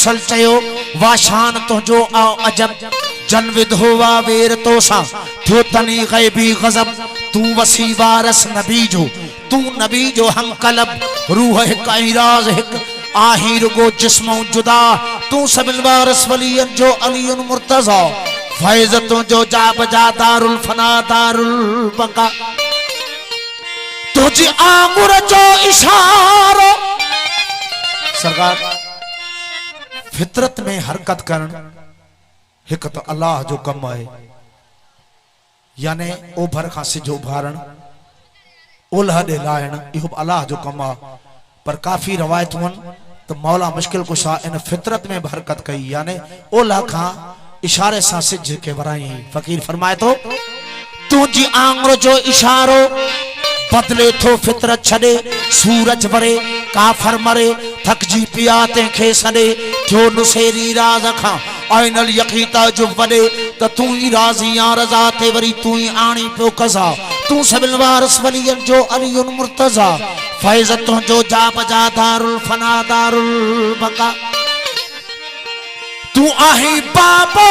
मुरसल चयो वाशान तो जो आओ अजब जन विधो वा वेर तो सा थो तनी गैबी गजब तू वसी वारस नबी जो तू नबी जो हम कलब रूह हिक इराज हिक आही रुगो जिस्मो जुदा तू सबिल वारस वलियन जो अलीउन मुर्तजा फैज़ तू जो जा बजा दारुल फना दारुल बका तुझे आंगुर जो इशारो सरकार फितरत में हरकत करन हिक तो अल्लाह जो कम है यानी ओभर खां सिजो भारण ओलह दे लायण इहो अल्लाह जो कम है पर काफी रवायत तो मौला मुश्किल कुशा इन फितरत में हरकत कई यानी ओलह खां इशारे सां सिज के वराई फकीर फरमाए तो तुझी आंगुर जो इशारो बदले थो फितरत छड़े सूरज वरे काफर मरे थकजी पिया तंखे सडे थियो नुसेरी राज खां आइनल यकीता जो वडे त तू ही राजी या रजा ते वरी तू ही आणी पियो कजा तू सबिल वारस वलियन जो अलीउन मुर्तजा फैज़ तो जो जा बजा दारुल फना दारुल बका तू आही बाबो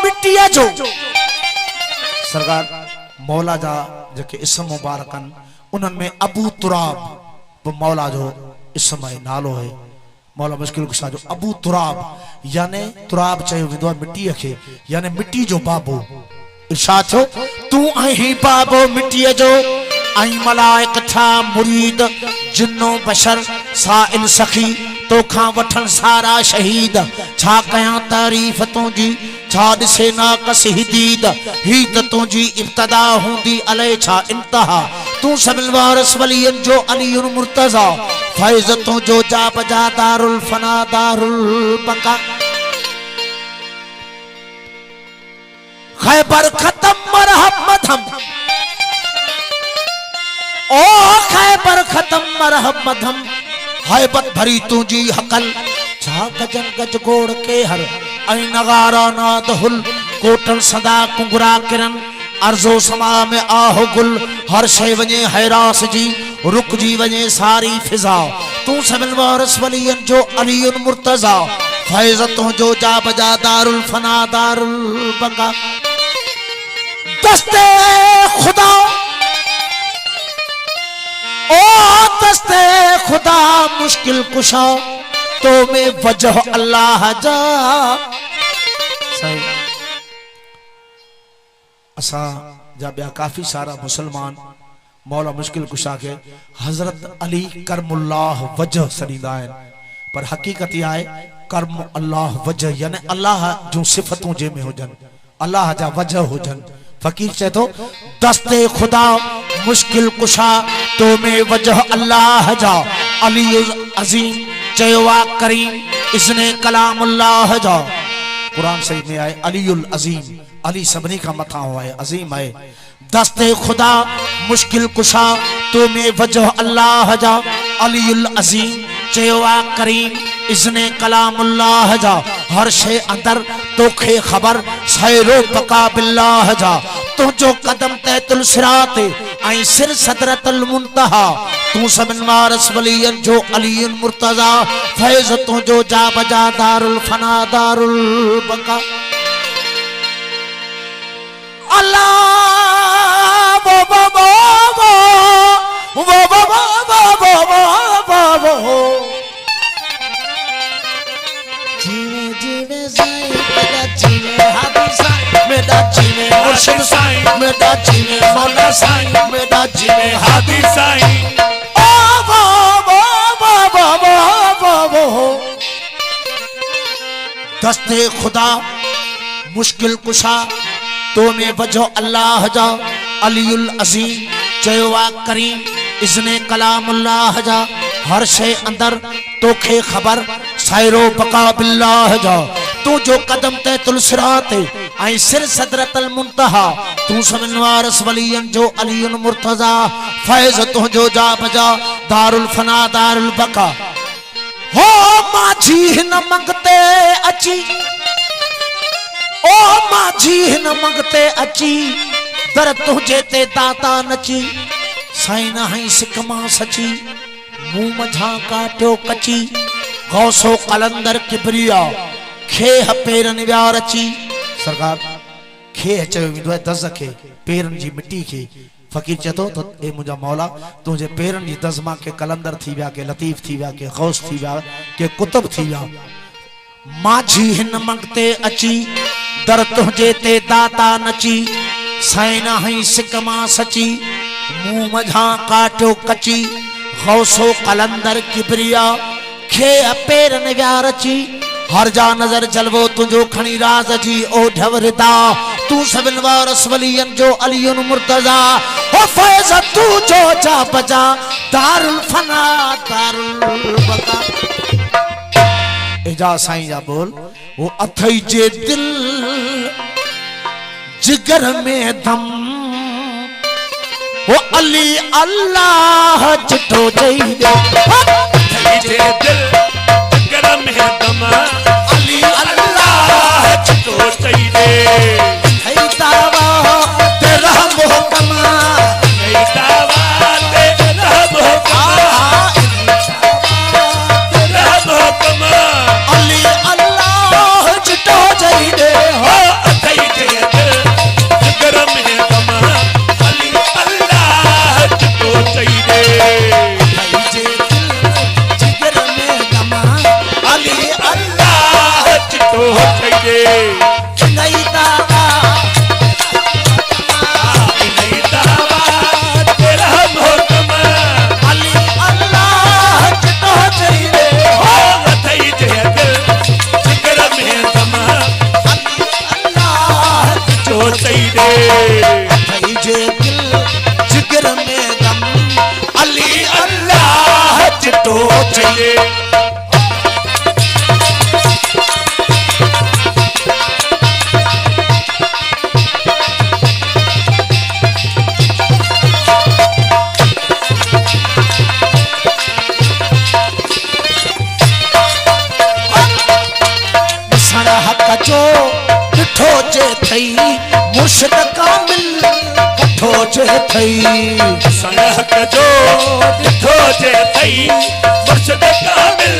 मिट्टिया जो सरकार मौला जा जेके इसम मुबारकन उनन में अबू तुराब वो मौला जो इसम है नालो है मौला मुश्किल कुशा जो अबू तुराब यानी तुराब चयो विदो मिट्टी के यानी मिट्टी जो बाबो इरशाद छो तू आही बाबो मिट्टी जो आई मलाइक था मुरीद जिन्नो बशर साइल सखी तो खां वठन सारा शहीद छा कया तारीफ तुझी छा दिसे ना कसी दीद ही त तुझी इब्तदा हुंदी अले छा इंतहा तू सबिल वारस वलियन जो अलीउन मुर्तजा फैज़ तू जो जा बजा दारुल फना दारुल बका खैबर खत्म मरहब मधम ओ खैबर खत्म मरहब मधम हैबत भरी तुझी हकल छा गजन गज गोड़ के हर ऐ नगारा नाद हुल कोटल सदा कुंगरा किरन अर्जो समा में आहो गुल हर शय वने हैरास जी रुक जी वने सारी फिजा तू सबिल वारस वलियन जो अलीउन मुर्तजा फैज़ तो जो जा बजा दारुल फना दारुल बका दस्ते खुदा ओ दस्ते खुदा मुश्किल कुशा तो में वजह अल्लाह जा सही असा जा बिया काफी सारा मुसलमान मौला मुश्किल कुशा के हजरत अली करमुल्लाह वजह सदीदा है पर हकीकत यह है कर्म अल्लाह वजह यानी अल्लाह जो सिफतों जे में होजन अल्लाह जा वजह होजन फकीर से तो दस्ते खुदा मुश्किल कुशा तो में वजह अल्लाह जा अली अजीम चयवा करीम इसने कलामुल्लाह जा कुरान शरीफ में आए अलीउल अजीम अली सबनी का मथा हुआ है अजीम है दस्ते खुदा मुश्किल कुशा तो में वजह अल्लाह जा अलीउल अजीम चयवा करीम इसने कलामुल्लाह जा हर शे अंदर तोखे खबर सैरो बका बिल्लाह जा तू जो कदम तैतुल सिरात आई सिर सदरतुल मुंतहा तू सबिल वारस वलियन जो अलीउन मुर्तजा फैज़ तू जो जा बजा दारुल फना दारुल बका अल्लाह वो वो वो वो वो वो वो वो वो जीवे जीवे साईं मेरा जीवे हादी साईं मेरा जीवे मुर्शिद साईं मेरा जीवे मौला साईं मेरा जीवे हादी साईं ओ वो वो वो वो वो वो दस्ते खुदा मुश्किल कुशा तो में वजह अल्लाह जा अलीउल अजीम चयवा करीम इसने कलामुल्लाह जा हर शे अंदर तोखे खबर सैरो बका बिल्लाह जा तू जो कदम तैतुल सिरात आई सिर सदरतुल मुंतहा तू सबिल वारस वलियन जो अलीउन मुर्तजा फैज़ तू जो जा बजा दारुल फना दारुल बका हो माझी न मंगते अची ओ माझी न मंगते अची दर तुझे ते दाता नची साईं हई सिकमा सची मुंह मझा काटो कची गौसो कलंदर किबरिया खे पेरन व्यार अची सरकार खे चयो वेंदो आहे दज़ खे पेरन जी मिट्टी खे फकीर चतो तो ए मुझा मौला तुझे पेरन जी दज़ मां के कलंदर थी व्या के लतीफ थी व्या के गौस थी व्या के कुतुब थी व्या माझी हिन मंगते अची दर तुझे ते दाता नची साइना हई सिकमा सची मुंह मझा काटो कची गौसो कलंदर किबरिया खे पेरन व्यार अची हर जा नजर जलवो तुझो खणी राज जी ओ ढवरदा तू सबिन वारस वलियन जो अलियुन मुर्तजा ओ फैज तू जो जा बजा दारुल फना दारुल बका एजा साईं जा बोल वो अथई जे दिल जिगर में दम वो अली अल्लाह चिठो चई दे अथई जे दिल जिगर में दम अली अल्लाह चिठो चई दे है दावा तेरा मोहकमा है दावा तेरा मोहकमा तेरा मोहकमा अली अल्लाह चिठो चई दे हो अथई जे दिल जिगर में दम अली अल्लाह चिठो चई दे है जे दिल जिगर में दम अली अल्लाह चिठो चई दे नहीं दावा नहीं दावा तेरा मोहकमा अली अल्लाह चिठो चई दे हो अथई जे दिल जिगर में दम अल्लाह चिठो चई दे है जे दिल जिगर में दम अली अल्लाह चिठो चई दे सड़ा हक जो डिठो जे थई मुर्शिद कामिल कठो जे थई सनहक जो ॾिठो जे थई मुर्शिद कामिल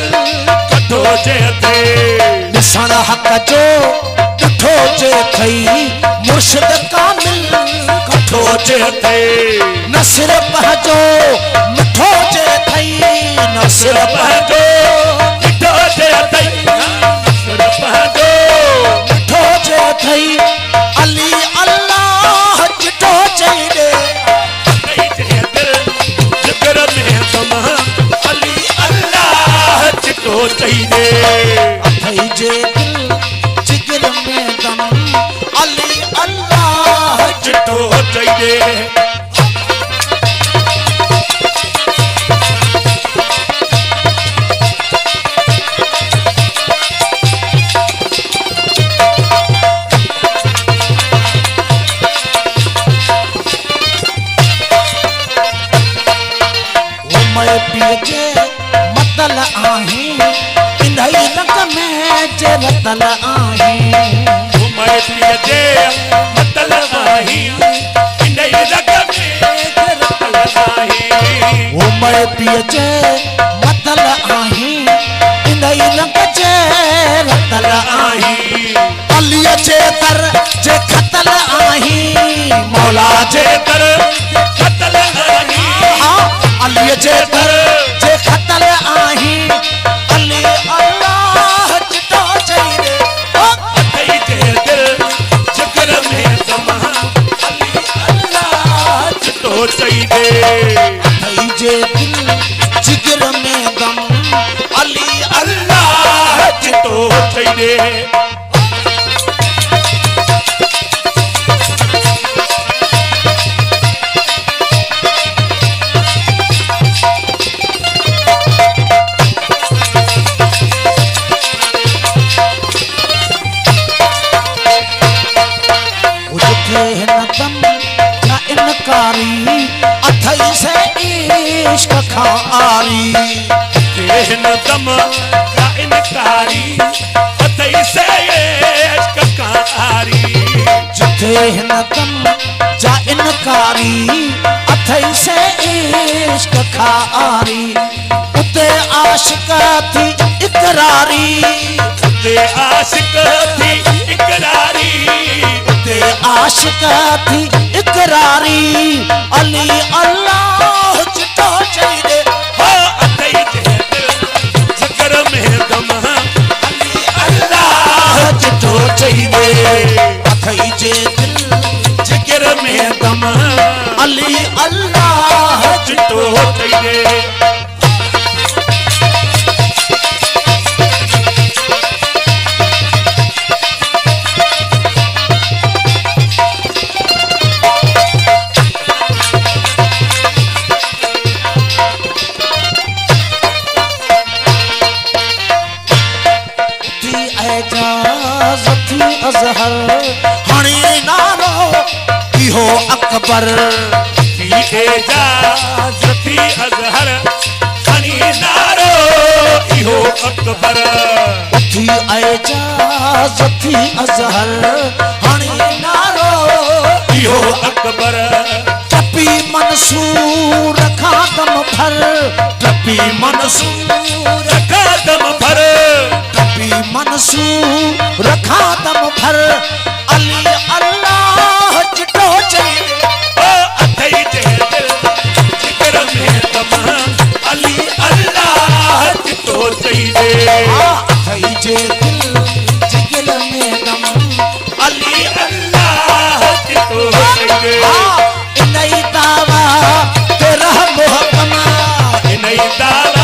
कठो जे थई सड़ा हक जो डिठो जे थई मुर्शिद कामिल कठो जे थई न सिर्फ जो मिठो जे थई न सिर्फ पंहिंजो ॾिठो जे थई पंहिंजो मिठो जे थई अली अल्लाह चिठो चई दे अथई जे दिल जिगर में दम अली अल्लाह चिठो चई दे अथई जे दिल जिगर में दम अली अल्लाह चिठो चई दे मैं पिए जे मतल आही इंदई रंग में जे रतल आही घुमाए पिए जे मतल आही इंदई रग में रतल आही वो मैं पिए जे मतल आही इंदई रंग जे रतल आही अली जे तर जे खतल आही मौला जे जे कर कतल आही अली जे तर जे खतल आही अली अल्लाह चिठो चई दे अथई जे दिल जिगर में दम अली अल्लाह चिठो चई दे है जे दिल जिगर में दम अली अल्लाह चिठो चई दे उठे न दम न इनकारी अथई से इश्क खारी देहन दम का इनकारी अथई से इश्क कारी जिथे न दम जा इनकारी अथई से इश्क खारी उते आशिक थी इकरारी, ते आशिक थी इकरारी, ते आशिक थी इकरारी, अली अल्लाह चिटो चाहिए हो अथई जे दिल जिगर में दम, अली अल्लाह चिटो चाहिए, अथई जे दिल जिगर में दम, अली अल्लाह चिटो चाहिए। अजहर हणी नारो इहो अकबर, एजाज थी अजहर हनी नारो इहो अकबर, थी एजाज थी अजहर हणी नारो इहो अकबर, टपी मंसूर खादम भर, टपी मंसूर कदम भर, टपी मंसूर खादम भर, अली अल्लाह चिटो चाहिए ओ अथई जे दिल जिगर में दम, अली अल्लाह चिटो चाहिए, अथई जे दिल जिगर में दम, अली अल्लाह चिटो चाहिए, इनई दावा तेरा मोहकमा, इनई दावा